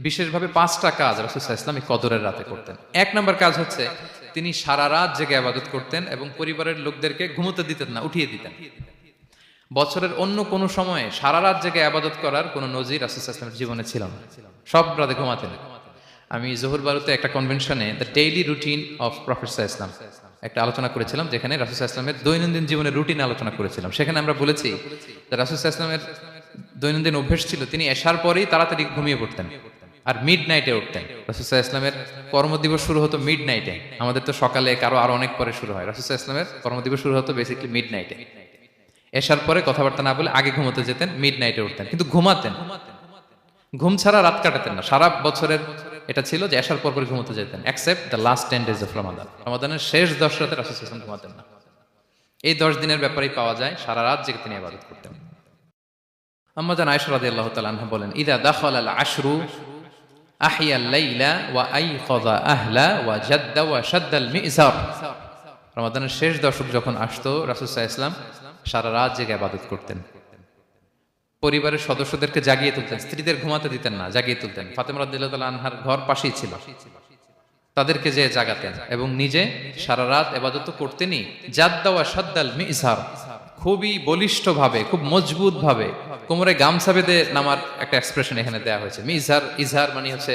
বিশেষভাবে 5টা কাজ রাসূল সাল্লাল্লাহু আলাইহি ওয়াসাল্লাম এই কদরের রাতে করতেন। এক নাম্বার কাজ হচ্ছে তিনি সারা রাত জেগে ইবাদত করতেন এবং পরিবারের লোকদেরকে ঘুমোতে দিতেন না, উঠিয়ে দিতেন। বছরের অন্য কোনো সময়ে সারা রাত জেগে ইবাদত করার কোনো নজির রাসূল সাল্লাল্লাহু আলাইহি ওয়াসাল্লামের জীবনে ছিল না। সব রাতে ঘুমাতেন। আমি জোহর বারুতে একটা কনভেনশনে the daily routine of prophet সাল্লাল্লাহু আলাইহি ওয়াসাল্লাম একটা আলোচনা করেছিলাম, যেখানে রাসূল সাল্লাল্লাহু আলাইহি ওয়াসাল্লামের দৈনন্দিন জীবনের রুটিন আলোচনা করেছিলাম। সেখানে আমরা বলেছি যে রাসূল সাল্লাল্লাহু আলাইহি ওয়াসাল্লামের দৈনন্দিন অভ্যাস ছিল তিনি এশার পরেই তাড়াতাড়ি ঘুমিয়ে পড়তেন আর মিড নাইটে উঠতেন। রাসূল সাল্লাল্লাহু আলাইহি ওয়াসাল্লামের কর্মদিবস শুরু হতো মিড নাইটে। আমাদের তো সকালে কারো আরো অনেক পরে শুরু হয়, রাসূল সাল্লাল্লাহু আলাইহি ওয়াসাল্লামের কর্মদিবস শুরু হতো বেসিক্যালি মিড নাইটে। এশার পরে কথাবার্তা না বলে আগে ঘুমোতে যেতেন, মিড নাইটে উঠতেন, কিন্তু ঘুমাতেন। ঘুম ছাড়া রাত কাটাতেন না। সারা বছরের এটা ছিল যে এশার পর পর ঘুমোতে যেতেন, except the last 10 days of Ramadan. রমাদানের শেষ 10 রাতে রাসূল সাল্লাল্লাহু আলাইহি ওয়াসাল্লাম ঘুমাতেন না। এই 10 দিনের ব্যাপারেই পাওয়া যায় সারা রাত জেগে তিনি ইবাদত করতেন। আম্মা জান আয়েশা রাদিয়াল্লাহু তাআলা আনহা বলেন, ইদা দাখালাল আশরু আহিয়াল লাইলা ওয়া আইকাযা আহলা ওয়া জাদ্দা ওয়া শাদ্দাল মিজার। রমাদানের শেষ দশক যখন আসতো রাসূল সাল্লাল্লাহু আলাইহি ওয়াসাল্লাম সারা রাত জেগে ইবাদত করতেন। পরিবারের সদস্যদেরকে জাগিয়ে তুলতেন, স্ত্রীদের ঘুমাতে দিতেন না, জাগিয়ে তুলতেন। ফাতেমা রাদিয়াল্লাহু তাআলা আনহার ঘর পাশেই ছিল, তাদেরকে যে জাগাতেন এবং নিজে সারা রাত ইবাদত করতেনই। জাদ্দা ওয়া শাদ্দাল মিজার, খুবই বলিষ্ঠ ভাবে, খুব মজবুত ভাবে কোমরে গামছা বেঁধে নামার একটা এক্সপ্রেশন এখানে দেওয়া হয়েছে। মিজার, ইজহার মানে হচ্ছে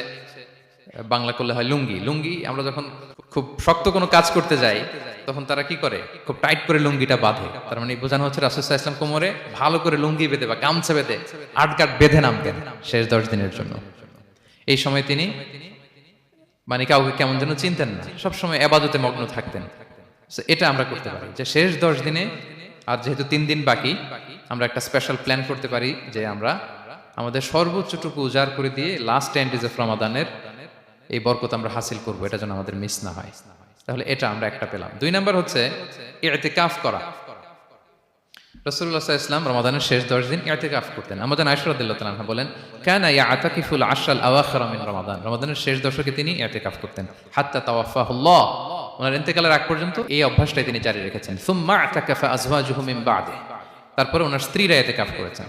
বাংলা করলে হয় লুঙ্গি। লুঙ্গি আমরা যখন খুব শক্ত কোনো কাজ করতে যাই তখন তারা কি করে, খুব টাইট করে লুঙ্গিটা বাঁধে। তার মানে বোঝানো হচ্ছে রাসূল সাল্লাল্লাহু আলাইহি ওয়াসাল্লাম কোমরে ভালো করে লুঙ্গি বেঁধে বা গামছা বেঁধে আটগাট বেঁধে নামতেন শেষ 10 দিনের জন্য। এই সময় তিনি মানে কাউকে কেমন যেন চিনতেন না, সবসময় ইবাদতে মগ্ন থাকতেন। এটা আমরা করতে পারি যে শেষ 10 দিনে, আর যেহেতু 3 দিন বাকি, আমরা একটা স্পেশাল প্ল্যান করতে পারি যে আমরা আমাদের সর্বোচ্চটুকু উজাড় করে দিয়ে লাস্ট 10 days অফ রমাদানের এই বরকত আমরা হাসিল করব, এটা যেন আমাদের মিস না হয়। তাহলে এটা আমরা একটা পেলাম। 2 নাম্বার হচ্ছে ইতিকাফ করা। রাসূলুল্লাহ সাল্লাল্লাহু আলাইহি ওয়াসাল্লাম রমাদানের শেষ 10 দিন ইতিকাফ করতেন। আমাদের আয়েশা রাদিয়াল্লাহু তাআলা আনহা বলেন, কানা ইয়াতাকিফুল আশরাল আওয়াখির মিন রমাদান। রমাদানের শেষ দশকে তিনি ইতিকাফ করতেন হাত্তা তাওয়াফাহুল্লাহ, ওনার ইন্তেকালের আগ পর্যন্ত এই অভ্যাসটাই তিনি জারি রেখেছেন। সুম্মা আতাকাফা আজওয়াজুহু মিন বাদে, তারপরে ওনার স্ত্রীরা ইতিকাফ করেছেন।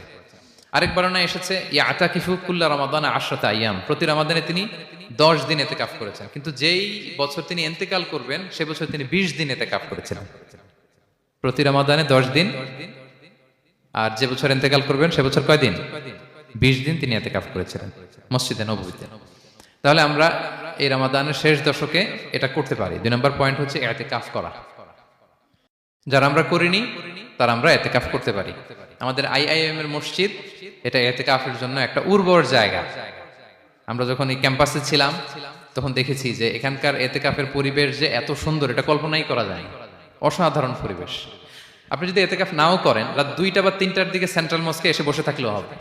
আরেক বর্ণনায় এসেছে ইয়াতাকিফু কুল্লা রমাদান 10 আইয়াম, প্রতি রমাদানে তিনি 10 দিন ইতিকাফ করেছেন। কিন্তু যেই বছর তিনি ইন্তেকাল করবেন সে বছর তিনি 20 দিন ইতিকাফ করেছিলেন। প্রতি রমাদানে 10 দিন, আর যে বছর ইন্তেকাল করবেন সে বছর কয় দিন? 20 দিন তিনি ইতিকাফ করেছিলেন মসজিদে নববীতে। তাহলে আমরা এই রমাদানের শেষ দশকে এটা করতে পারি। 2 নম্বর পয়েন্ট হচ্ছে ইতিকাফ করা। যারা আমরা করিনি তারা আমরা ইতিকাফ করতে পারি। আমাদের আইআইএম এর মসজিদ এটা ইতিকাফের জন্য একটা উর্বর জায়গা। আমরা যখন এই ক্যাম্পাসে ছিলাম তখন দেখেছি যে এখানকার ইতিকাফের পরিবেশ যে এত সুন্দর এটা কল্পনাই করা যায় না। অসাধারণ পরিবেশ। আপনি যদি ইতিকাফ নাও করেন, রাত 2টা বা 3টার দিকে সেন্ট্রাল মস্কে এসে বসে থাকলেও হবে।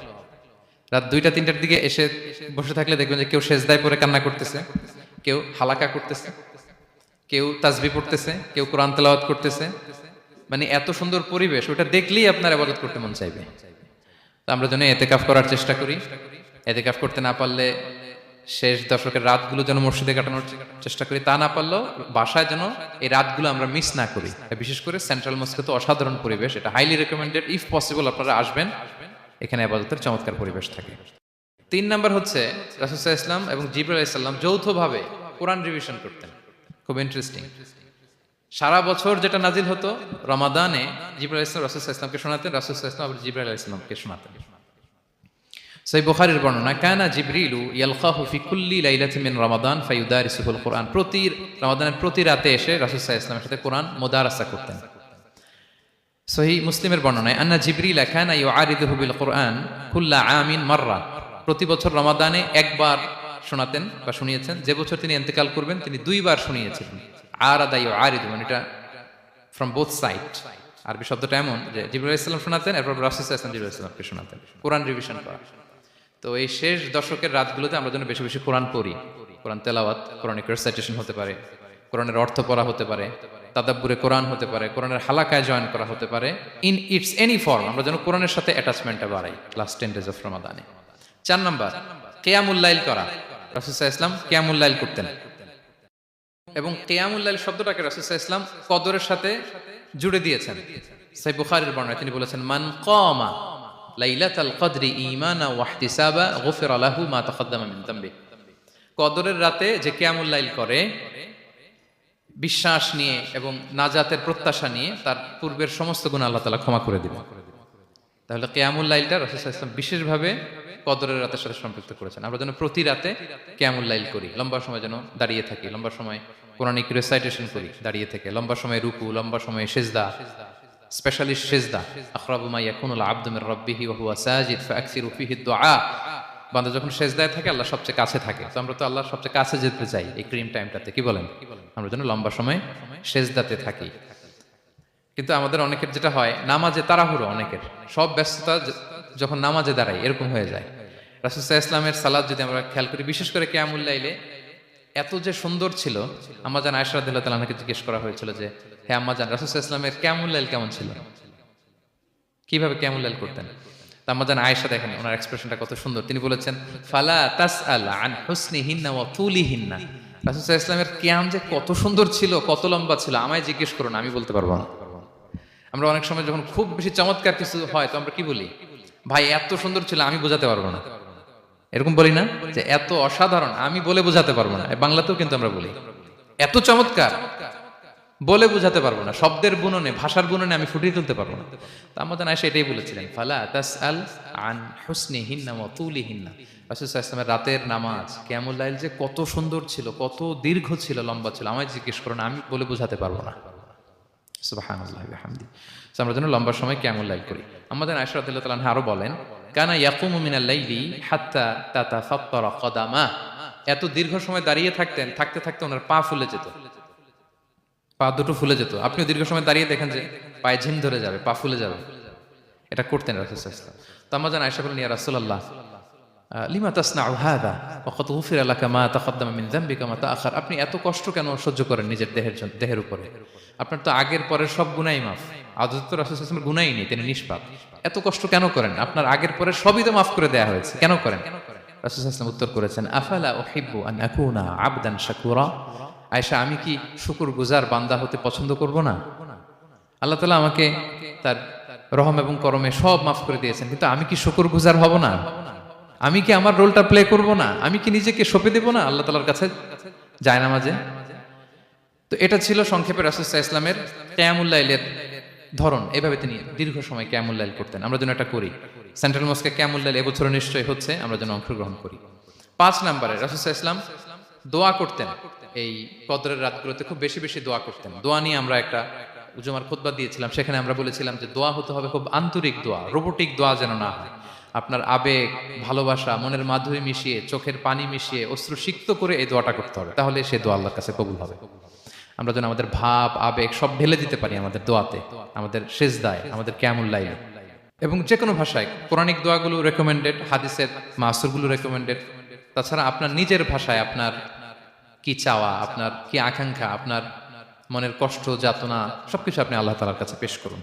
রাত 2টা 3টার দিকে এসে বসে থাকলে দেখবেন যে কেউ সেজদায় পড়ে কান্না করতেছে, কেউ হালাকা করতেছে, কেউ তাসবিহ পড়তেছে, কেউ কোরআন তেলাওয়াত করতেছে। মানে এত সুন্দর পরিবেশ, ওটা দেখলেই আপনার ইবাদত করতে মন চাইবে। তো আমরা যেন ইতিকাফ করার চেষ্টা করি। ইতিকাফ করতে না পারলে শেষ দশকের রাতগুলো যেন মসজিদে কাটানোর চেষ্টা করি, তা না পারলেও বাসায় যেন এই রাতগুলো আমরা মিস না করি। বিশেষ করে সেন্ট্রাল মস্কে তো অসাধারণ পরিবেশ, এটা হাইলি রেকমেন্ডেড। ইফ পসিবল আপনারা আসবেন, এখানে ইবাদতের চমৎকার পরিবেশ থাকে। 3 নাম্বার হচ্ছে রাসূল সাল্লাল্লাহু আলাইহি ওয়াসাল্লাম এবং জিবরাইল আলাইহিস সালাম যৌথভাবে কোরআন রিভিশন করতেন। খুব ইন্টারেস্টিং। সারা বছর যেটা নাজিল হতো রমাদানে জিবরাইল আলাইহিস সালাম রাসূল সাল্লাল্লাহু আলাইহি ওয়াসাল্লামকে শোনাতেন, রাসূল সাল্লাল্লাহু আলাইহি ওয়াসাল্লাম আবার জিবরাইল আলাইহিস সালামকে শোনাতেন। সহিহ বুখারীর বর্ণনা, কানা জিবরিলু ইয়ালকাহু ফি কুল্লি লাইলাতিন মিন রমাদান ফায়ুদারিসুহুল কুরআন। প্রতি রমাদানের প্রতি রাতে এসে রাসূল সাল্লাল্লাহু আলাইহি ওয়াসাল্লামের সাথে কোরআন মুদারাসা করতেন। সহিহ মুসলিমের বর্ণনায়, আন্না জিবরিল কানা ইউআরিদুহু বিল কুরআন কুল্লা আমিন মাররা। প্রতি বছর রমাদানে একবার শোনাতেন বা শুনিয়েছেন, যে বছর তিনি ইন্তেকাল করবেন তিনি 2 বার শুনিয়েছিলেন। আরাদা ইউআরিদু মানে এটা ফ্রম বোথ সাইড। আরবি শব্দটা এমন যে জিবরাইল আলাইহিস সালাম শোনাতেন, এরপর রাসূল সাল্লাল্লাহু আলাইহি ওয়াসাল্লাম জিবরাইল আলাইহিস সালামকে শোনাতেন। কোরআন রিভিশন করা। তো এই শেষ দশকের রাতগুলোতে আমরা যেন বেশি বেশি কোরআন পড়ি। কোরআন তেলাওয়াত, কোরআনিক রেসাইটেশন হতে পারে, কোরআনের অর্থ পড়া হতে পারে, তাদাব্বুরে কোরআন হতে পারে, কোরআনের হালাকায় জয়েন করা হতে পারে। ইন ইটস এনি ফর্ম আমরা যেন কোরআনের সাথে অ্যাটাচমেন্টটা বাড়াই লাস্ট 10 days অফ রমাদানে। 4 নাম্বার কিয়ামুল লাইল করা। রাসূল সাল্লাল্লাহু আলাইহি ওয়াসাল্লাম কিয়ামুল লাইল করতেন এবং কিয়ামুল লাইল শব্দটাকে রাসূল সাল্লাল্লাহু আলাইহি ওয়াসাল্লাম কদরের সাথে জুড়ে দিয়েছেন। সহিহ বুখারীর বর্ণনায় তিনি বলেছেন, মান কামা লাইলাতুল কদরি ঈমানা ওয়া ইহতিসাবা গুফিরা লাহু মা তাকদ্দামা মিন যামবি। কদরের রাতে যে কিয়ামুল লাইল করে বিশ্বাস নিয়ে এবং নাজাতের প্রত্যাশা নিয়ে, তার পূর্বের সমস্ত গুনাহ আল্লাহ তাআলা ক্ষমা করে দিবেন। তাহলে কিয়ামুল লাইলটা রাসূল সাল্লাল্লাহু আলাইহি ওয়াসাল্লাম বিশেষভাবে কদরের রাতের সাথে সম্পৃক্ত করেছেন। আমরা যেন প্রতি রাতে কিয়ামুল লাইল করি, লম্বা সময় যেন দাঁড়িয়ে থাকি, লম্বা সময় কোরআনিক রিসাইটেশন করি দাঁড়িয়ে থেকে, লম্বা সময় রুকু, লম্বা সময় সিজদা, স্পেশালি সিজদা। আখরাবু মা ইয়াকুনুল আবদু মির রাব্বিহি ওয়া হুয়া সাজিদ ফাআকসিরু ফিহি দুআ। বান্দা যখন সিজদায় থাকে আল্লাহ সবচেয়ে কাছে থাকে, তো আমরা তো আল্লাহর সবচেয়ে কাছে যেতে চাই এই ক্রিম টাইমটাতে, কি বলেন? আমরা যেন লম্বা সময় সিজদাতে থাকি। কিন্তু আমাদের অনেকের যেটা হয়, নামাজে তাড়াহুড়ো, অনেকের সব ব্যস্ততা যখন নামাজে দাঁড়াই এরকম হয়ে যায়। রাসূল সাল্লাল্লাহু আলাইহি ওয়াসাল্লামের সালাত যদি আমরা খেয়াল করি, বিশেষ করে কিয়ামুল লাইলে এত যে সুন্দর ছিল। আম্মাজান আয়েশা রাদিয়াল্লাহু তাআলা আনহাকে জিজ্ঞেস করা হয়েছিল যে, হে আম্মাজান, রাসূল সাল্লাল্লাহু আলাইহি ওয়াসাল্লামের কিয়ামুল লাইল কেমন ছিল, কিভাবে কিয়ামুল লাইল করতেন? তা আম্মাজান আয়েশা দেখেন ওনার এক্সপ্রেশনটা কত সুন্দর। তিনি বলেছেন, ফালা তাসআল আন হুসনিহিন্না ওয়া তুলিহিন্না। রাসূল সাল্লাল্লাহু আলাইহি ওয়াসাল্লামের কিয়াম যে কত সুন্দর ছিল, কত লম্বা ছিল, আমায় জিজ্ঞেস করুন, আমি বলতে পারবো না। আমরা অনেক সময় যখন খুব বেশি চমৎকার কিছু হয় তো আমরা কি বলি, ভাই এত সুন্দর ছিল আমি বোঝাতে পারবো না, এরকম বলি না? যে এত অসাধারণ আমি বলে বোঝাতে পারবো না। বাংলাতেও কিন্তু আমরা বলি এত চমৎকার, বলে বোঝাতে পারবো না, শব্দের বুননে, ভাষার বুননে আমি ফুটিয়ে তুলতে পারবো না। তো আমাদের আয়েশা এটাই বলেছিলেন, ফালা তাসআল আন হুসনিহিন্না ওয়া তুলিহিন্না। রাসূল সাল্লাল্লাহু আলাইহি ওয়াসাল্লামের রাতের নামাজ কিয়ামুল লাইল যে কত সুন্দর ছিল, কত দীর্ঘ ছিল, লম্বা ছিল, আমায় জিজ্ঞেস করো না, আমি বলে বোঝাতে পারবো না। সুবহানাল্লাহি ওয়া বিহামদিহি। আমরা যেন লম্বা সময় কিয়ামুল লাইল করি। আমাদের আয়েশা রাদিয়াল্লাহু তাআলা আনহা আরো বলেন, কানা ইয়াকুমু মিনাল লাইলি হাত্তা তাতাফাত্তারা কদামা। এত দীর্ঘ সময় দাঁড়িয়ে থাকতেন, থাকতে থাকতে ওনার পা ফুলে যেত, পা দুটো ফুলে যেত। আপনিও দীর্ঘ সময় দাঁড়িয়ে দেখেন যে পায়ে ঝিম ধরে যাবে, পা ফুলে যাবে, এটা করতেন রাসূল সাল্লাল্লাহু আলাইহি ওয়াসাল্লাম। তো আম্মাজান আয়েশা বলেন, ইয়া রাসূলুল্লাহ লিমা তাসনাউ হাযা ওয়া কদ গুফিরা লাকা মা তাকদ্দামা মিন যামবিকা মা তাআখার। আপনি এত কষ্ট কেন সহ্য করেন নিজের দেহের উপরে? আপনার তো আগের পরের সব গুনাহই মাফ। আদতে তো রাসূল সাল্লাল্লাহু আলাইহি ওয়াসাল্লামের গুনাহই নেই, তিনি নিষ্পাপ। এত কষ্ট কেন করেন? আপনার আগের পরের সবই তো মাফ করে দেয়া হয়েছে, কেন করেন? রাসূল সাল্লাল্লাহু আলাইহি ওয়াসাল্লাম উত্তর করেছেন, আফালা উহিব্বু আন আকুনা আবদান শাকুরা। আয়েশা, আমি কি শুকরগুজার বান্দা হতে পছন্দ করব না? আল্লাহ তাআলা আমাকে তার রহম এবং করমে সব মাফ করে দিয়েছেন, কিন্তু আমি কি শুকরগুজার হব না? আমি কি আমার রোলটা প্লে করব না? আমি কি নিজেকে সঁপে দেব না আল্লাহ তাআলার কাছে জায়নামাজে? তো এটা ছিল সংক্ষেপে রাসূল সাল্লাল্লাহু আলাইহি ওয়াসাল্লামের কিয়ামুল লাইলের ধরন। এভাবে তিনি দীর্ঘ সময় কিয়ামুল লাইল করতেন। আমরা যেন এটা করি। সেন্ট্রাল মস্কে কিয়ামুল লাইল এবছর নিশ্চয়ই হচ্ছে, আমরা যেন অংশগ্রহণ করি। 5 নম্বরে রাসূল সাল্লাল্লাহু আলাইহি ওয়াসাল্লাম দোয়া করতেন। এই কদরের রাতগুলোতে খুব বেশি বেশি দোয়া করতেন। দোয়া নিয়ে আমরা একটা জুমার খুতবা দিয়েছিলাম, সেখানে আমরা বলেছিলাম যে দোয়া হতে হবে খুব আন্তরিক দোয়া, রোবোটিক দোয়া যেন না হয়। আপনার আবেগ, ভালোবাসা, মনের মাধুরী মিশিয়ে, চোখের পানি মিশিয়ে, অশ্রু সিক্ত করে এই দোয়াটা করতে হবে, তাহলে সে দোয়া আল্লাহর কাছে কবুল হবে। আমরা যেন আমাদের ভাব, আবেগ সব ঢেলে দিতে পারি আমাদের দোয়াতে, আমাদের সিজদায়, আমাদের কিয়ামুল লাইলে। এবং যে কোনো ভাষায় কোরআনিক দোয়াগুলো রেকমেন্ডেড, হাদিসের মাসুরগুলো রেকমেন্ডেড। তাছাড়া আপনার নিজের ভাষায় আপনার কি চাওয়া, আপনার কি আকাঙ্ক্ষা, আপনার মনের কষ্ট, যাতনা সবকিছু আপনি আল্লাহ তাআলার কাছে পেশ করুন।